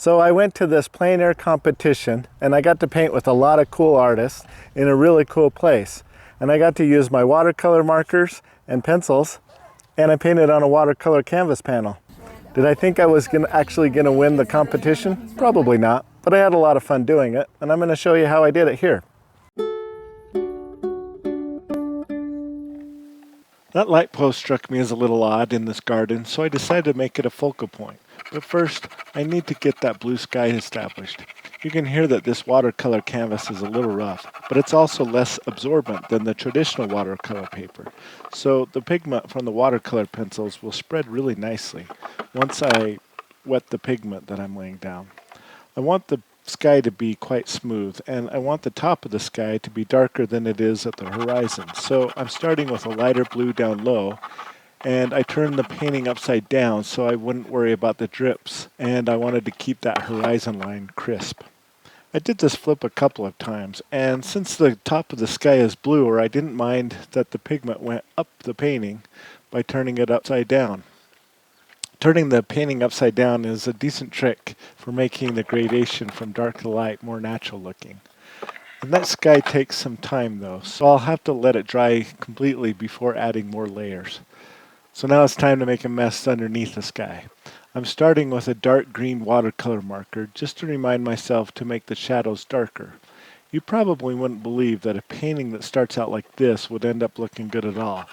So I went to this plein air competition and I got to paint with a lot of cool artists in a really cool place. And I got to use my watercolor markers and pencils, and I painted on a watercolor canvas panel. Did I think I was actually going to win the competition? Probably not, but I had a lot of fun doing it, and I'm going to show you how I did it here. That light post struck me as a little odd in this garden, so I decided to make it a focal point. But first, I need to get that blue sky established. You can hear that this watercolor canvas is a little rough, but it's also less absorbent than the traditional watercolor paper. So the pigment from the watercolor pencils will spread really nicely once I wet the pigment that I'm laying down. I want the sky to be quite smooth, and I want the top of the sky to be darker than it is at the horizon. So I'm starting with a lighter blue down low, and I turned the painting upside down so I wouldn't worry about the drips, and I wanted to keep that horizon line crisp. I did this flip a couple of times, and since the top of the sky is bluer, I didn't mind that the pigment went up the painting by turning it upside down. Turning the painting upside down is a decent trick for making the gradation from dark to light more natural looking. And that sky takes some time though, so I'll have to let it dry completely before adding more layers. So now it's time to make a mess underneath the sky. I'm starting with a dark green watercolor marker just to remind myself to make the shadows darker. You probably wouldn't believe that a painting that starts out like this would end up looking good at all.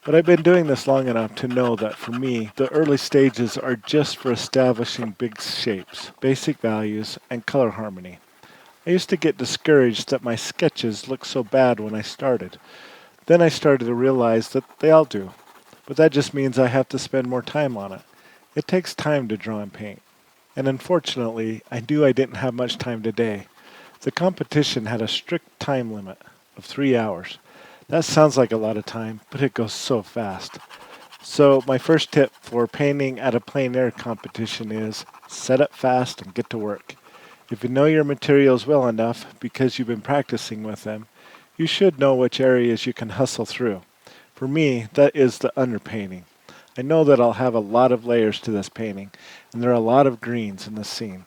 But I've been doing this long enough to know that for me, the early stages are just for establishing big shapes, basic values, and color harmony. I used to get discouraged that my sketches looked so bad when I started. Then I started to realize that they all do. But that just means I have to spend more time on it. It takes time to draw and paint. And unfortunately, I knew I didn't have much time today. The competition had a strict time limit of 3 hours. That sounds like a lot of time, but it goes so fast. So my first tip for painting at a plein air competition is set up fast and get to work. If you know your materials well enough because you've been practicing with them, you should know which areas you can hustle through. For me, that is the underpainting. I know that I'll have a lot of layers to this painting, and there are a lot of greens in this scene.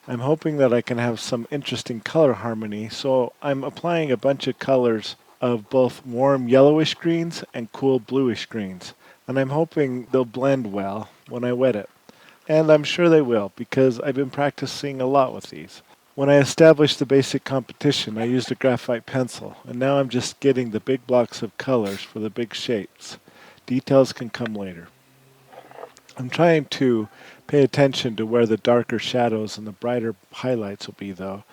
I'm hoping that I can have some interesting color harmony, so I'm applying a bunch of colors of both warm yellowish greens and cool bluish greens, and I'm hoping they'll blend well when I wet it. And I'm sure they will, because I've been practicing a lot with these. When I established the basic competition, I used a graphite pencil, and now I'm just getting the big blocks of colors for the big shapes. Details can come later. I'm trying to pay attention to where the darker shadows and the brighter highlights will be, though,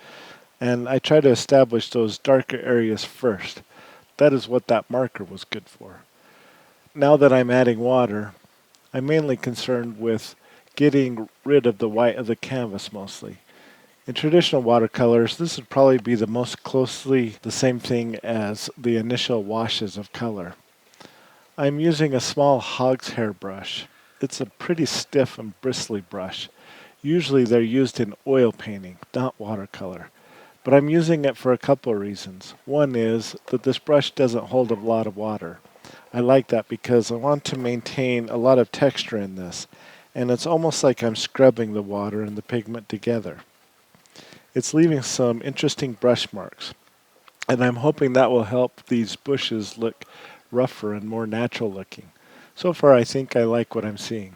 and I try to establish those darker areas first. That is what that marker was good for. Now that I'm adding water, I'm mainly concerned with getting rid of the white of the canvas mostly. In traditional watercolors, this would probably be the most closely the same thing as the initial washes of color. I'm using a small hog's hair brush. It's a pretty stiff and bristly brush. Usually they're used in oil painting, not watercolor. But I'm using it for a couple of reasons. One is that this brush doesn't hold a lot of water. I like that because I want to maintain a lot of texture in this, and it's almost like I'm scrubbing the water and the pigment together. It's leaving some interesting brush marks, and I'm hoping that will help these bushes look rougher and more natural looking. So far I think I like what I'm seeing.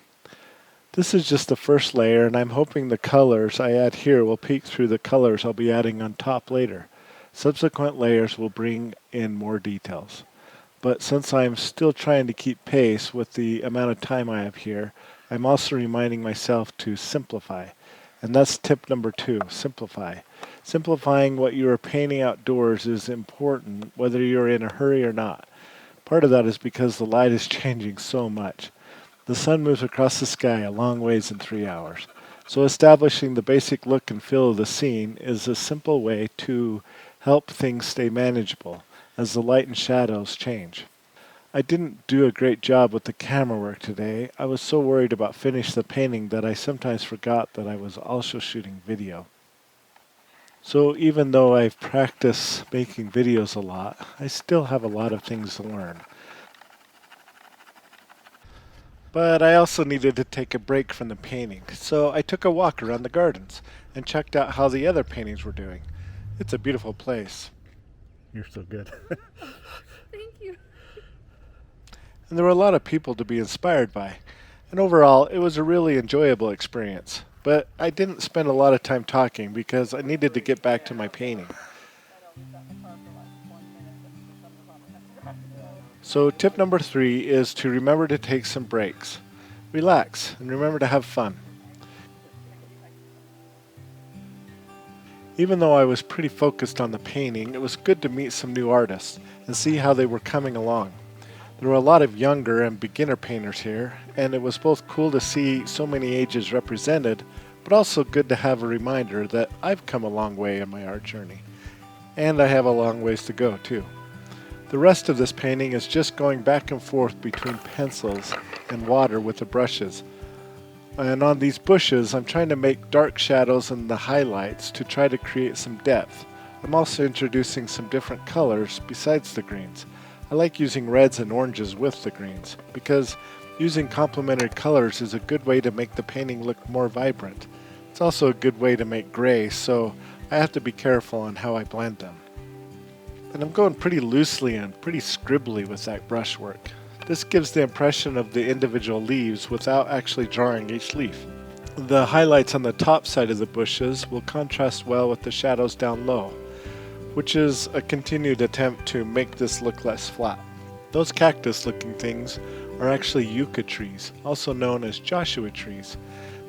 This is just the first layer, and I'm hoping the colors I add here will peek through the colors I'll be adding on top later. Subsequent layers will bring in more details. But since I'm still trying to keep pace with the amount of time I have here, I'm also reminding myself to simplify. And that's tip number 2, simplify. Simplifying what you are painting outdoors is important whether you're in a hurry or not. Part of that is because the light is changing so much. The sun moves across the sky a long ways in 3 hours. So establishing the basic look and feel of the scene is a simple way to help things stay manageable as the light and shadows change. I didn't do a great job with the camera work today. I was so worried about finishing the painting that I sometimes forgot that I was also shooting video. So even though I've practiced making videos a lot, I still have a lot of things to learn. But I also needed to take a break from the painting, so I took a walk around the gardens and checked out how the other paintings were doing. It's a beautiful place. You're so good. Thank you. And there were a lot of people to be inspired by. And overall, it was a really enjoyable experience. But I didn't spend a lot of time talking because I needed to get back to my painting. So, tip number 3 is to remember to take some breaks. Relax and remember to have fun. Even though I was pretty focused on the painting, it was good to meet some new artists and see how they were coming along. There were a lot of younger and beginner painters here, and it was both cool to see so many ages represented, but also good to have a reminder that I've come a long way in my art journey. And I have a long ways to go, too. The rest of this painting is just going back and forth between pencils and water with the brushes. And on these bushes, I'm trying to make dark shadows and the highlights to try to create some depth. I'm also introducing some different colors besides the greens. I like using reds and oranges with the greens because using complementary colors is a good way to make the painting look more vibrant. It's also a good way to make gray, so I have to be careful on how I blend them. And I'm going pretty loosely and pretty scribbly with that brushwork. This gives the impression of the individual leaves without actually drawing each leaf. The highlights on the top side of the bushes will contrast well with the shadows down low, which is a continued attempt to make this look less flat. Those cactus looking things are actually yucca trees, also known as Joshua trees.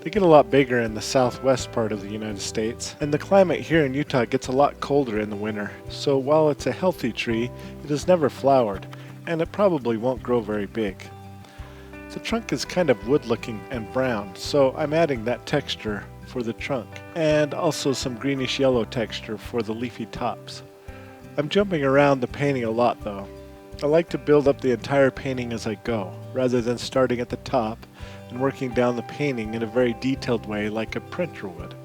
They get a lot bigger in the southwest part of the United States, and the climate here in Utah gets a lot colder in the winter, so while it's a healthy tree, it has never flowered, and it probably won't grow very big. The trunk is kind of wood looking and brown, so I'm adding that texture for the trunk, and also some greenish yellow texture for the leafy tops. I'm jumping around the painting a lot though. I like to build up the entire painting as I go, rather than starting at the top and working down the painting in a very detailed way like a printer would.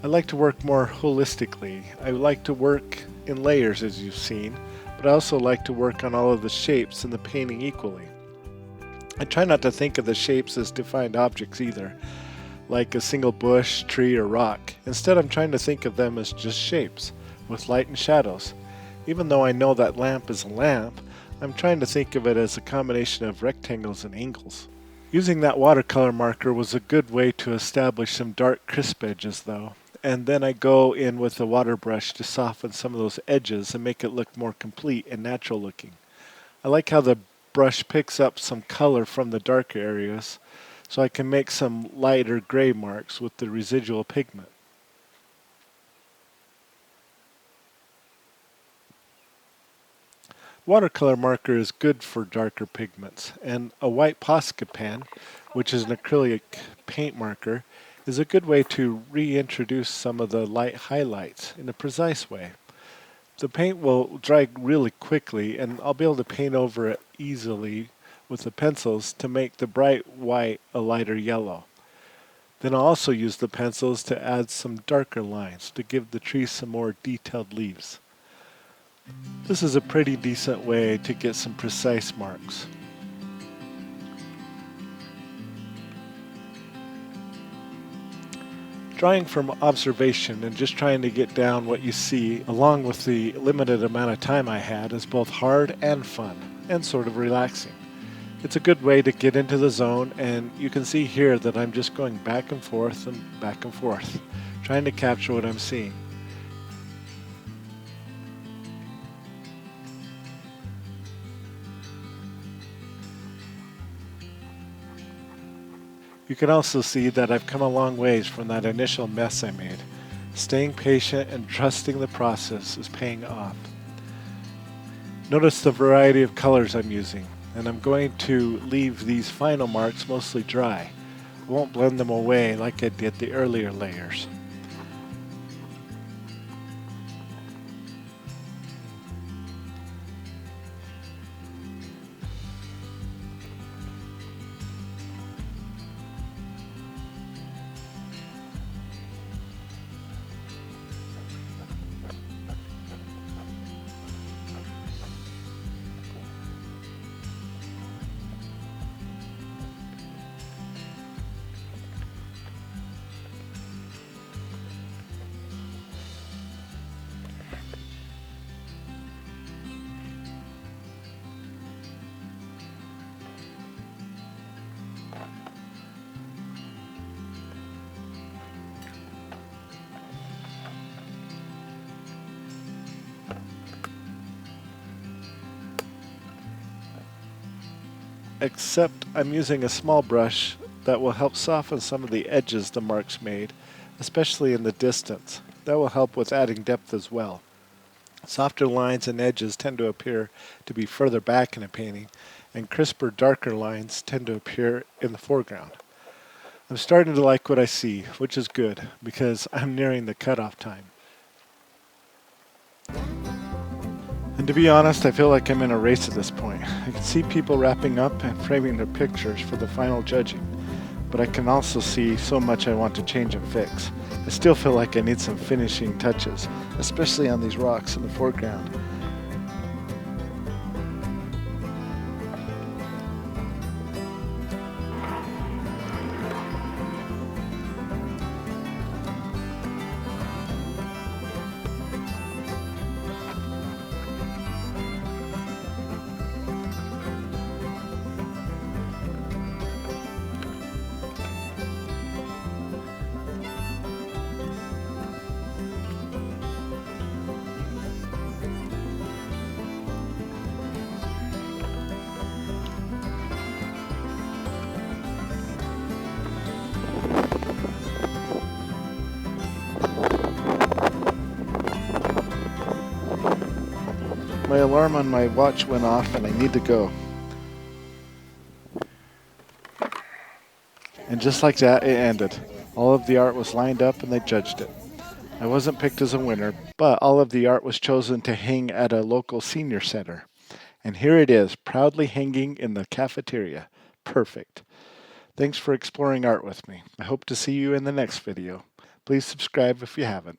I like to work more holistically. I like to work in layers as you've seen, but I also like to work on all of the shapes in the painting equally. I try not to think of the shapes as defined objects either, like a single bush, tree, or rock. Instead, I'm trying to think of them as just shapes, with light and shadows. Even though I know that lamp is a lamp, I'm trying to think of it as a combination of rectangles and angles. Using that watercolor marker was a good way to establish some dark crisp edges though, and then I go in with a water brush to soften some of those edges and make it look more complete and natural looking. I like how the brush picks up some color from the darker areas, so I can make some lighter gray marks with the residual pigment. Watercolor marker is good for darker pigments, and a white Posca pen, which is an acrylic paint marker, is a good way to reintroduce some of the light highlights in a precise way. The paint will dry really quickly, and I'll be able to paint over it easily with the pencils to make the bright white a lighter yellow. Then I'll also use the pencils to add some darker lines to give the tree some more detailed leaves. This is a pretty decent way to get some precise marks. Drawing from observation and just trying to get down what you see along with the limited amount of time I had is both hard and fun and sort of relaxing. It's a good way to get into the zone, and you can see here that I'm just going back and forth, trying to capture what I'm seeing. You can also see that I've come a long ways from that initial mess I made. Staying patient and trusting the process is paying off. Notice the variety of colors I'm using, and I'm going to leave these final marks mostly dry. I won't blend them away like I did the earlier layers. except I'm using a small brush that will help soften some of the edges the marks made, especially in the distance. That will help with adding depth as well. Softer lines and edges tend to appear to be further back in a painting, and crisper, darker lines tend to appear in the foreground. I'm starting to like what I see, which is good, because I'm nearing the cutoff time. And to be honest, I feel like I'm in a race at this point. I can see people wrapping up and framing their pictures for the final judging, but I can also see so much I want to change and fix. I still feel like I need some finishing touches, especially on these rocks in the foreground. My alarm on my watch went off and I need to go. And just like that, it ended. All of the art was lined up and they judged it. I wasn't picked as a winner, but all of the art was chosen to hang at a local senior center. And here it is, proudly hanging in the cafeteria. Perfect. Thanks for exploring art with me. I hope to see you in the next video. Please subscribe if you haven't.